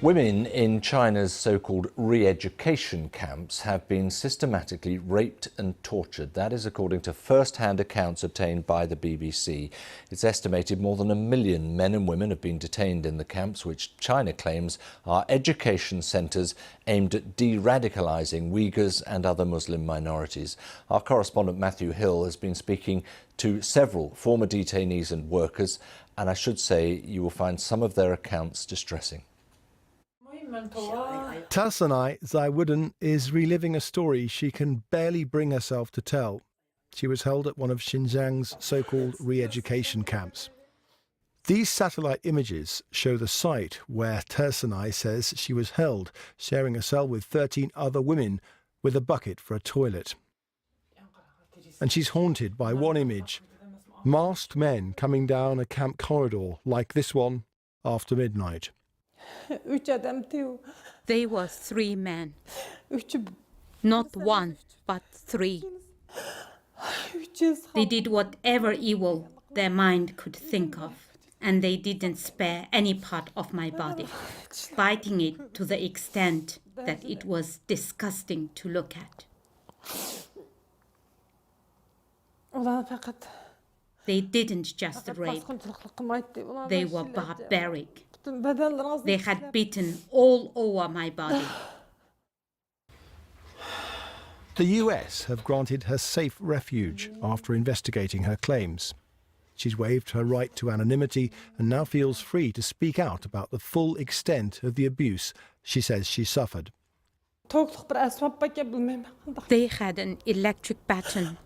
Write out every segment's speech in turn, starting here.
Women in China's so-called re-education camps have been systematically raped and tortured. That is according to first-hand accounts obtained by the BBC. It's estimated more than 1 million men and women have been detained in the camps, which China claims are education centres aimed at de-radicalising Uyghurs and other Muslim minorities. Our correspondent Matthew Hill has been speaking to several former detainees and workers, and I should say you will find some of their accounts distressing. Tarsanai Zaiwudan is reliving a story she can barely bring herself to tell. She was held at one of Xinjiang's so-called re-education camps. These satellite images show the site where Tarsanai says she was held, sharing a cell with 13 other women with a bucket for a toilet. And she's haunted by one image: masked men coming down a camp corridor like this one after midnight. They were 3 men. Not one, but 3. They did whatever evil their mind could think of, and they didn't spare any part of my body, biting it to the extent that it was disgusting to look at. They didn't just rape, they were barbaric. They had bitten all over my body. The US have granted her safe refuge after investigating her claims. She's waived her right to anonymity and now feels free to speak out about the full extent of the abuse she says she suffered. They had an electric baton.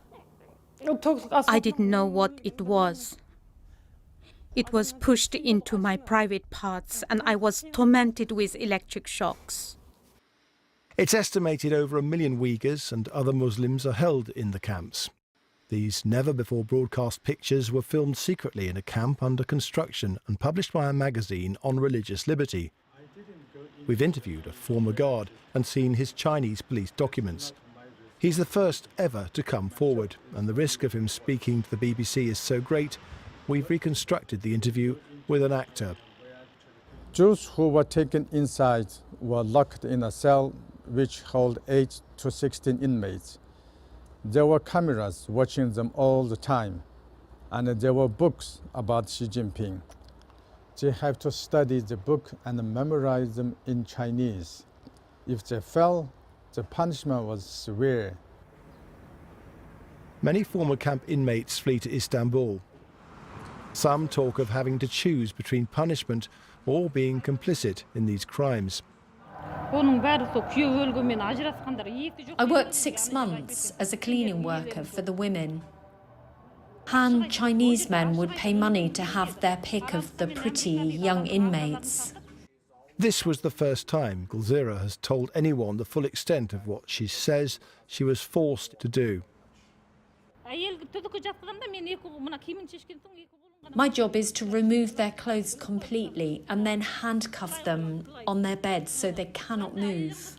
I didn't know what it was. It was pushed into my private parts, and I was tormented with electric shocks. It's estimated over 1 million Uyghurs and other Muslims are held in the camps. These never-before-broadcast pictures were filmed secretly in a camp under construction and published by a magazine on religious liberty. We've interviewed a former guard and seen his Chinese police documents. He's the first ever to come forward, and the risk of him speaking to the BBC is so great, we've reconstructed the interview with an actor. Jews who were taken inside were locked in a cell which held 8 to 16 inmates. There were cameras watching them all the time, and there were books about Xi Jinping. They have to study the book and memorize them in Chinese. If they fell, the punishment was severe. Many former camp inmates flee to Istanbul. Some talk of having to choose between punishment or being complicit in these crimes. I worked 6 months as a cleaning worker for the women. Han Chinese men would pay money to have their pick of the pretty young inmates. This was the first time Gulzira has told anyone the full extent of what she says she was forced to do. My job is to remove their clothes completely and then handcuff them on their beds so they cannot move.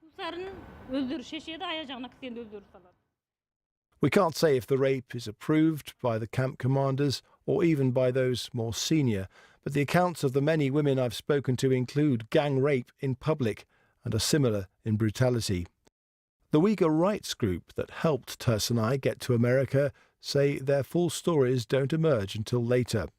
We can't say if the rape is approved by the camp commanders or even by those more senior, but the accounts of the many women I've spoken to include gang rape in public and are similar in brutality. The Uyghur rights group that helped Tarsanai get to America say their full stories don't emerge until later.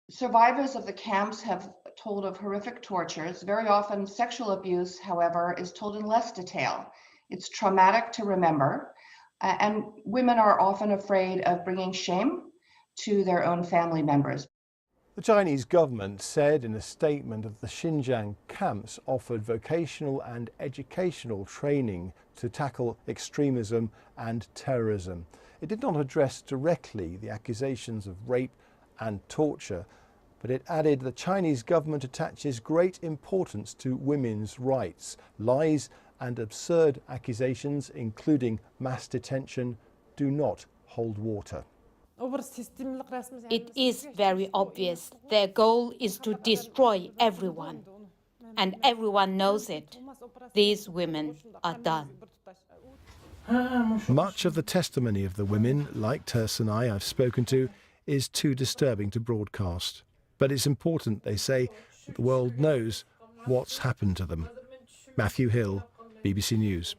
Survivors of the camps have told of horrific tortures. Very often sexual abuse, however, is told in less detail. It's traumatic to remember, and women are often afraid of bringing shame to their own family members. The Chinese government said in a statement that the Xinjiang camps offered vocational and educational training to tackle extremism and terrorism. It did not address directly the accusations of rape and torture, but it added the Chinese government attaches great importance to women's rights. Lies and absurd accusations, including mass detention, do not hold water. It is very obvious their goal is to destroy everyone, and everyone knows it. These women are done. Much of the testimony of the women, like Tarsanai I've spoken to, is too disturbing to broadcast. But it's important, they say, that the world knows what's happened to them. Matthew Hill, BBC News.